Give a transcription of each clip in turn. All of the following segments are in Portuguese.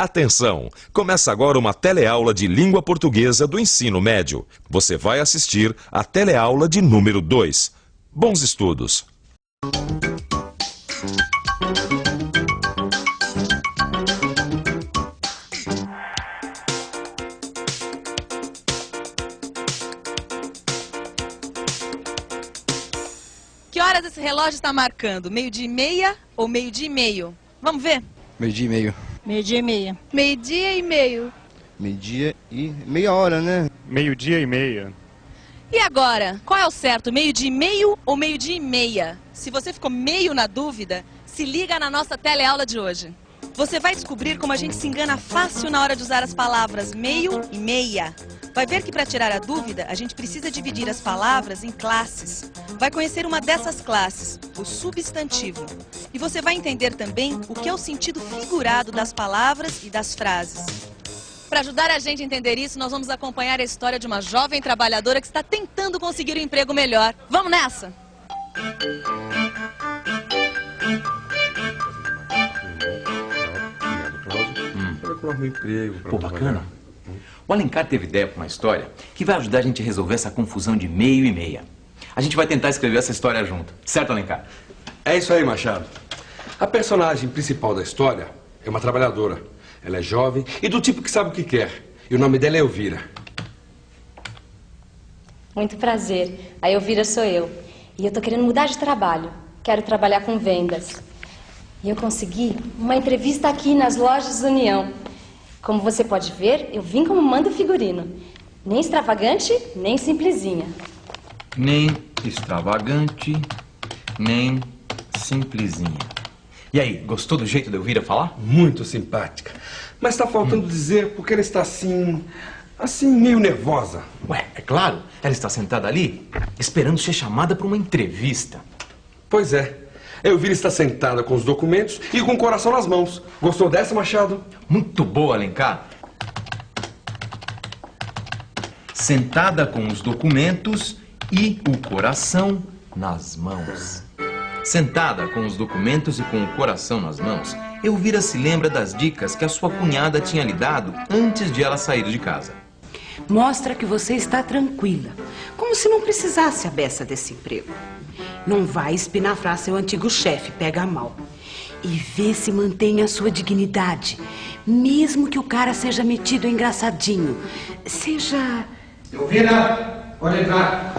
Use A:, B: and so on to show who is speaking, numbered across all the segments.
A: Atenção! Começa agora uma teleaula de língua portuguesa do ensino médio. Você vai assistir a teleaula de número 2. Bons estudos!
B: Que horas esse relógio está marcando? 12:30 ou 12:30? Vamos ver?
C: 12:30.
D: 12:30.
B: 12:30.
C: 12:00 e meia hora, né?
E: 12:30.
B: E agora, qual é o certo? 12:30 ou 12:30? Se você ficou meio na dúvida, se liga na nossa teleaula de hoje. Você vai descobrir como a gente se engana fácil na hora de usar as palavras meio e meia. Vai ver que para tirar a dúvida, a gente precisa dividir as palavras em classes. Vai conhecer uma dessas classes, o substantivo. E você vai entender também o que é o sentido figurado das palavras e das frases. Para ajudar a gente a entender isso, nós vamos acompanhar a história de uma jovem trabalhadora que está tentando conseguir um emprego melhor. Vamos nessa?
F: Pô, bacana. O Alencar teve ideia para uma história que vai ajudar a gente a resolver essa confusão de meio e meia. A gente vai tentar escrever essa história junto. Certo, Alencar?
G: É isso aí, Machado. A personagem principal da história é uma trabalhadora. Ela é jovem e do tipo que sabe o que quer. E o nome dela é Elvira.
H: Muito prazer. A Elvira sou eu. E eu tô querendo mudar de trabalho. Quero trabalhar com vendas. E eu consegui uma entrevista aqui nas lojas União. Como você pode ver, eu vim como manda o figurino. Nem extravagante, nem simplesinha.
F: Nem extravagante, nem simplesinha. E aí, gostou do jeito da Elvira falar?
G: Muito simpática. Mas está faltando dizer porque ela está assim meio nervosa.
F: Ué, é claro. Ela está sentada ali, esperando ser chamada para uma entrevista.
G: Pois é. A Elvira está sentada com os documentos e com o coração nas mãos. Gostou dessa, Machado?
F: Muito boa, Alencar. Sentada com os documentos e o coração nas mãos. Sentada com os documentos e com o coração nas mãos, Elvira se lembra das dicas que a sua cunhada tinha lhe dado antes de ela sair de casa.
I: Mostra que você está tranquila, como se não precisasse a beça desse emprego. Não vai espinafrar seu antigo chefe, pega mal. E vê se mantém a sua dignidade, mesmo que o cara seja metido engraçadinho. Seja...
G: Elvira, pode entrar.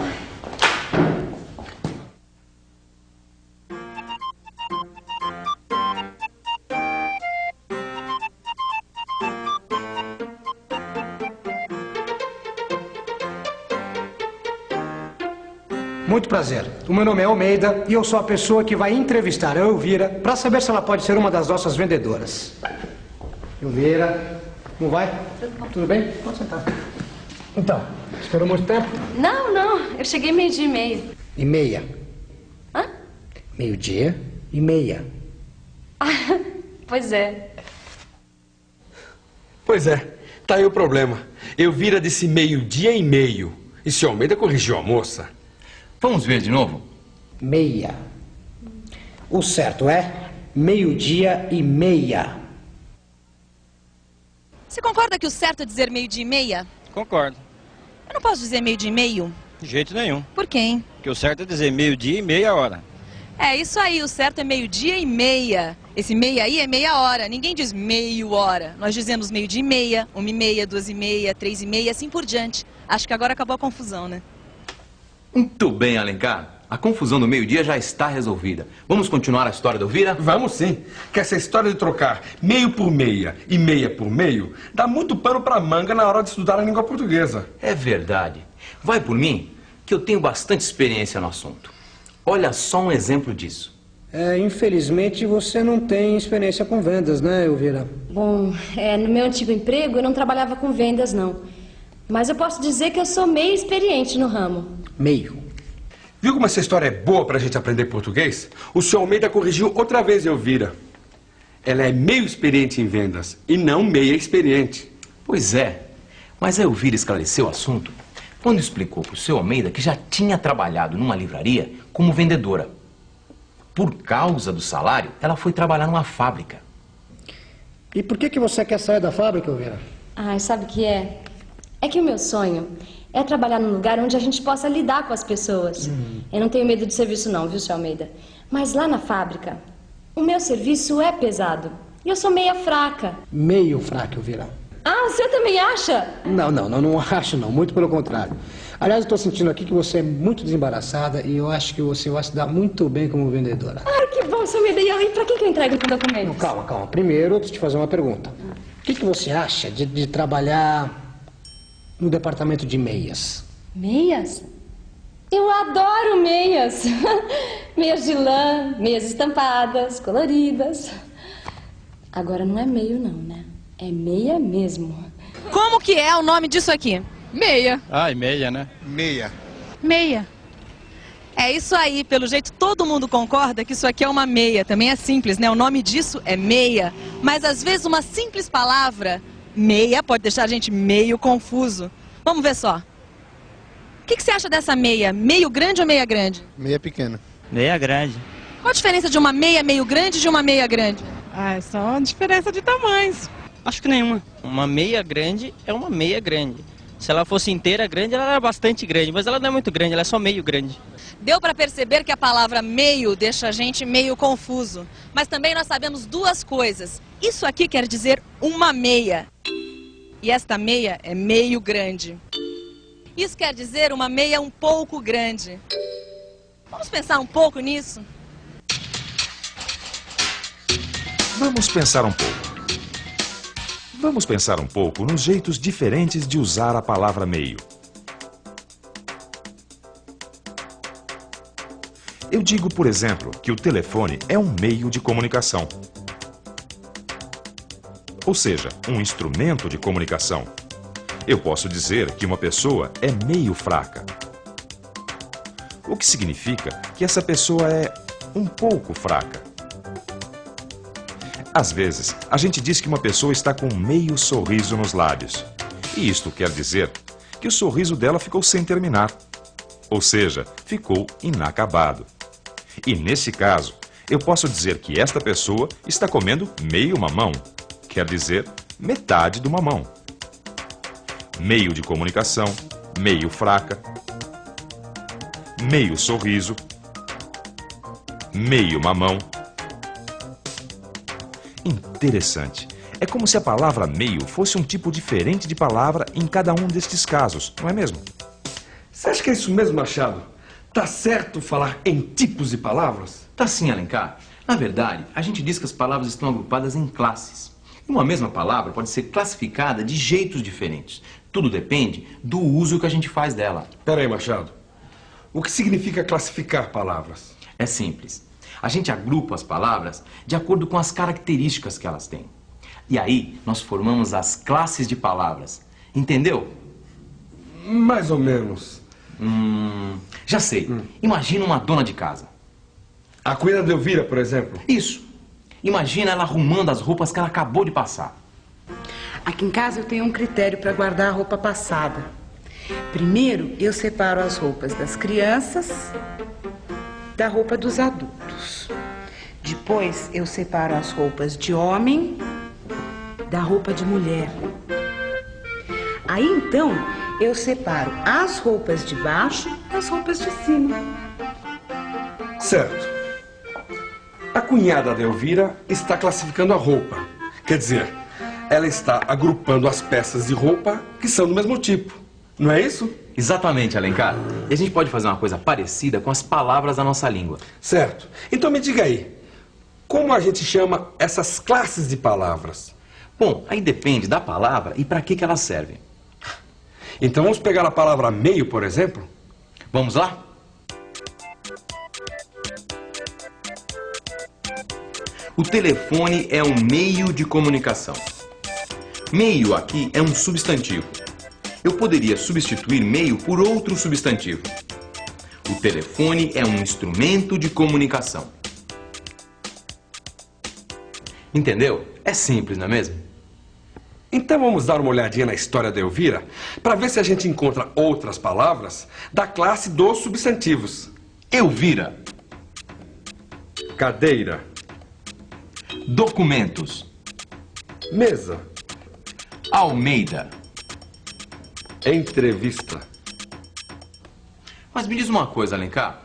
J: Muito prazer. O meu nome é Almeida e eu sou a pessoa que vai entrevistar a Elvira para saber se ela pode ser uma das nossas vendedoras. Elvira, como vai? Tudo bem? Pode sentar. Então, esperou muito tempo?
H: Não. Eu cheguei 12:30.
J: E meia.
H: Hã?
J: 12:30.
H: Ah, pois é.
G: Pois é, tá aí o problema. Elvira disse 12:30. E seu Almeida corrigiu a moça.
F: Vamos ver de novo?
J: Meia. O certo é 12:30.
B: Você concorda que o certo é dizer 12:30?
E: Concordo.
B: Eu não posso dizer 12:30?
E: De jeito nenhum.
B: Por quê, hein?
E: Porque o certo é dizer 12:00 e meia hora.
B: É isso aí, o certo é 12:30. Esse meia aí é meia hora, ninguém diz meio hora. Nós dizemos 12:30, 1:30, 2:30, 3:30, assim por diante. Acho que agora acabou a confusão, né?
F: Muito bem, Alencar. A confusão do meio-dia já está resolvida. Vamos continuar a história da Elvira?
G: Vamos sim. Que essa história de trocar meio por meia e meia por meio dá muito pano para manga na hora de estudar a língua portuguesa.
F: É verdade. Vai por mim, que eu tenho bastante experiência no assunto. Olha só um exemplo disso.
J: Infelizmente você não tem experiência com vendas, né, Elvira?
H: Bom, no meu antigo emprego eu não trabalhava com vendas, não. Mas eu posso dizer que eu sou meio experiente no ramo.
J: Meio.
G: Viu como essa história é boa pra gente aprender português? O senhor Almeida corrigiu outra vez, Elvira. Ela é meio experiente em vendas e não meia experiente.
F: Pois é, mas a Elvira esclareceu o assunto quando explicou para o seu Almeida que já tinha trabalhado numa livraria como vendedora. Por causa do salário, ela foi trabalhar numa fábrica.
J: E por que você quer sair da fábrica, Elvira?
H: Ai, sabe o que é? É que o meu sonho é trabalhar num lugar onde a gente possa lidar com as pessoas. Eu não tenho medo de serviço não, viu, seu Almeida? Mas lá na fábrica, o meu serviço é pesado. E eu sou meia fraca.
J: Meio fraca, Elvira.
H: Ah, o senhor também acha?
J: Não acho não, muito pelo contrário. Aliás, eu estou sentindo aqui que você é muito desembaraçada e eu acho que você vai se dar muito bem como vendedora.
H: Ai, que bom, seu Almeida. E pra quem que eu entrego com documentos?
J: Não, calma. Primeiro, eu preciso te fazer uma pergunta. O que você acha de trabalhar no departamento de meias?
H: Meias? Eu adoro meias. Meias de lã, meias estampadas, coloridas. Agora não é meio não, né? É meia mesmo.
B: Como que é o nome disso aqui?
D: Meia.
E: Ai, meia, né?
C: Meia.
D: Meia.
B: É isso aí, pelo jeito todo mundo concorda que isso aqui é uma meia. Também é simples, né? O nome disso é meia. Mas às vezes uma simples palavra, meia, pode deixar a gente meio confuso. Vamos ver só. O que você acha dessa meia? Meio grande ou meia grande?
C: Meia pequena.
E: Meia grande.
B: Qual a diferença de uma meia meio grande e de uma meia grande?
D: Ah, é só diferença de tamanhos.
E: Acho que nenhuma. Uma meia grande é uma meia grande. Se ela fosse inteira grande, ela era bastante grande, mas ela não é muito grande, ela é só meio grande.
B: Deu para perceber que a palavra meio deixa a gente meio confuso. Mas também nós sabemos duas coisas. Isso aqui quer dizer uma meia. E esta meia é meio grande. Isso quer dizer uma meia um pouco grande. Vamos pensar um pouco nisso?
A: Vamos pensar um pouco. Vamos pensar um pouco nos jeitos diferentes de usar a palavra meio. Eu digo, por exemplo, que o telefone é um meio de comunicação. Ou seja, um instrumento de comunicação. Eu posso dizer que uma pessoa é meio fraca. O que significa que essa pessoa é um pouco fraca. Às vezes, a gente diz que uma pessoa está com meio sorriso nos lábios. E isto quer dizer que o sorriso dela ficou sem terminar. Ou seja, ficou inacabado. E nesse caso, eu posso dizer que esta pessoa está comendo meio mamão. Quer dizer, metade do mamão. Meio de comunicação, meio fraca, meio sorriso, meio mamão. Interessante. É como se a palavra meio fosse um tipo diferente de palavra em cada um destes casos, não é mesmo?
G: Você acha que é isso mesmo, Machado? Tá certo falar em tipos de palavras?
F: Tá sim, Alencar. Na verdade, a gente diz que as palavras estão agrupadas em classes. E uma mesma palavra pode ser classificada de jeitos diferentes. Tudo depende do uso que a gente faz dela.
G: Pera aí, Machado. O que significa classificar palavras?
F: É simples. A gente agrupa as palavras de acordo com as características que elas têm. E aí, nós formamos as classes de palavras. Entendeu?
G: Mais ou menos.
F: Já sei. Imagina uma dona de casa.
G: A cunhada de Elvira, por exemplo?
F: Isso. Imagina ela arrumando as roupas que ela acabou de passar.
I: Aqui em casa eu tenho um critério para guardar a roupa passada. Primeiro, eu separo as roupas das crianças da roupa dos adultos. Depois, eu separo as roupas de homem da roupa de mulher. Aí, então, eu separo as roupas de baixo das roupas de cima.
G: Certo. A cunhada de Elvira está classificando a roupa. Quer dizer, ela está agrupando as peças de roupa que são do mesmo tipo. Não é isso?
F: Exatamente, Alencar. E a gente pode fazer uma coisa parecida com as palavras da nossa língua.
G: Certo. Então me diga aí, como a gente chama essas classes de palavras?
F: Bom, aí depende da palavra e para que elas servem.
G: Então vamos pegar a palavra meio, por exemplo?
F: Vamos lá? O telefone é um meio de comunicação. Meio aqui é um substantivo. Eu poderia substituir meio por outro substantivo. O telefone é um instrumento de comunicação. Entendeu? É simples, não é mesmo?
G: Então vamos dar uma olhadinha na história da Elvira para ver se a gente encontra outras palavras da classe dos substantivos.
F: Elvira.
G: Cadeira.
F: Documentos.
G: Mesa.
F: Almeida.
G: Entrevista.
F: Mas me diz uma coisa, Alencar.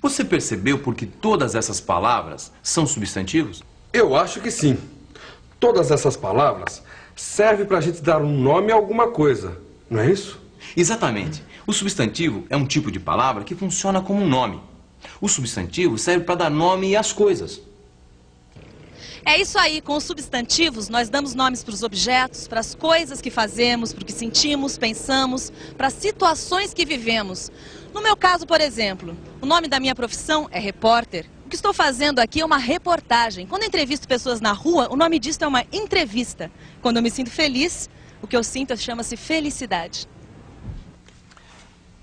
F: Você percebeu por que todas essas palavras são substantivos?
G: Eu acho que sim. Todas essas palavras servem para a gente dar um nome a alguma coisa, não é isso?
F: Exatamente. O substantivo é um tipo de palavra que funciona como um nome. O substantivo serve para dar nome às coisas.
B: É isso aí, com os substantivos nós damos nomes para os objetos, para as coisas que fazemos, para o que sentimos, pensamos, para as situações que vivemos. No meu caso, por exemplo, o nome da minha profissão é repórter. O que estou fazendo aqui é uma reportagem. Quando eu entrevisto pessoas na rua, o nome disso é uma entrevista. Quando eu me sinto feliz, o que eu sinto chama-se felicidade.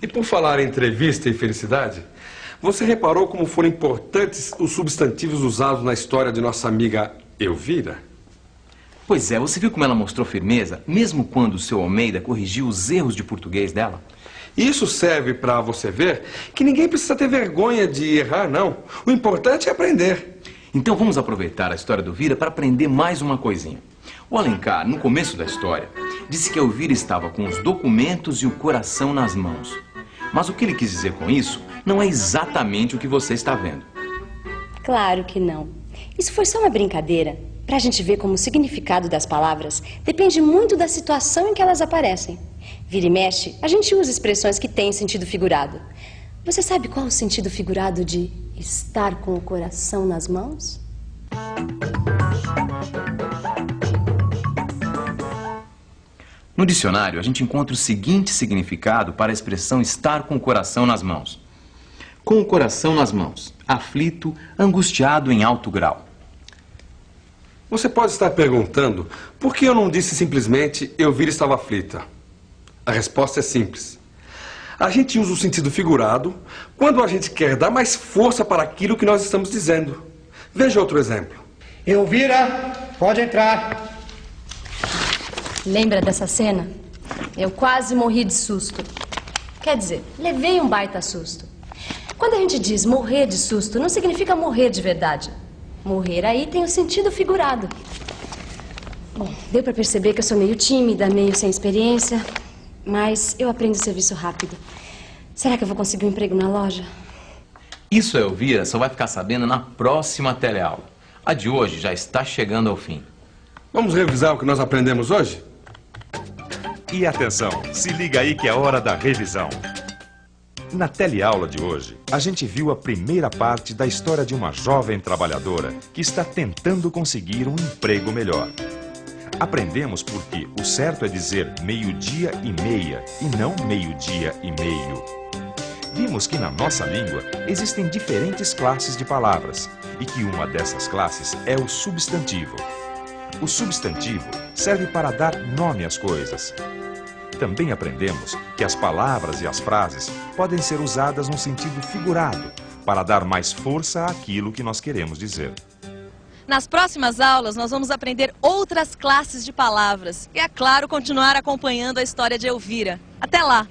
G: E por falar em entrevista e felicidade, você reparou como foram importantes os substantivos usados na história de nossa amiga Elvira?
F: Pois é, você viu como ela mostrou firmeza, mesmo quando o seu Almeida corrigiu os erros de português dela?
G: Isso serve para você ver que ninguém precisa ter vergonha de errar, não. O importante é aprender.
F: Então vamos aproveitar a história do Elvira para aprender mais uma coisinha. O Alencar, no começo da história, disse que a Elvira estava com os documentos e o coração nas mãos. Mas o que ele quis dizer com isso não é exatamente o que você está vendo.
H: Claro que não. Isso foi só uma brincadeira, para a gente ver como o significado das palavras depende muito da situação em que elas aparecem. Vira e mexe, a gente usa expressões que têm sentido figurado. Você sabe qual é o sentido figurado de estar com o coração nas mãos?
F: No dicionário, a gente encontra o seguinte significado para a expressão estar com o coração nas mãos. Com o coração nas mãos, aflito, angustiado em alto grau.
G: Você pode estar perguntando por que eu não disse simplesmente Elvira estava aflita. A resposta é simples. A gente usa o sentido figurado quando a gente quer dar mais força para aquilo que nós estamos dizendo. Veja outro exemplo.
J: Elvira, pode entrar.
H: Lembra dessa cena? Eu quase morri de susto. Quer dizer, levei um baita susto. Quando a gente diz morrer de susto, não significa morrer de verdade. Morrer aí tem o sentido figurado. Bom, deu pra perceber que eu sou meio tímida, meio sem experiência, mas eu aprendo o serviço rápido. Será que eu vou conseguir um emprego na loja?
F: Isso a Elvira só vai ficar sabendo na próxima teleaula. A de hoje já está chegando ao fim.
G: Vamos revisar o que nós aprendemos hoje?
A: E atenção, se liga aí que é hora da revisão. Na teleaula de hoje, a gente viu a primeira parte da história de uma jovem trabalhadora que está tentando conseguir um emprego melhor. Aprendemos porque o certo é dizer meio-dia e meia e não meio-dia e meio. Vimos que na nossa língua existem diferentes classes de palavras e que uma dessas classes é o substantivo. O substantivo serve para dar nome às coisas. Também aprendemos que as palavras e as frases podem ser usadas num sentido figurado, para dar mais força àquilo que nós queremos dizer.
B: Nas próximas aulas, nós vamos aprender outras classes de palavras. E, é claro, continuar acompanhando a história de Elvira. Até lá!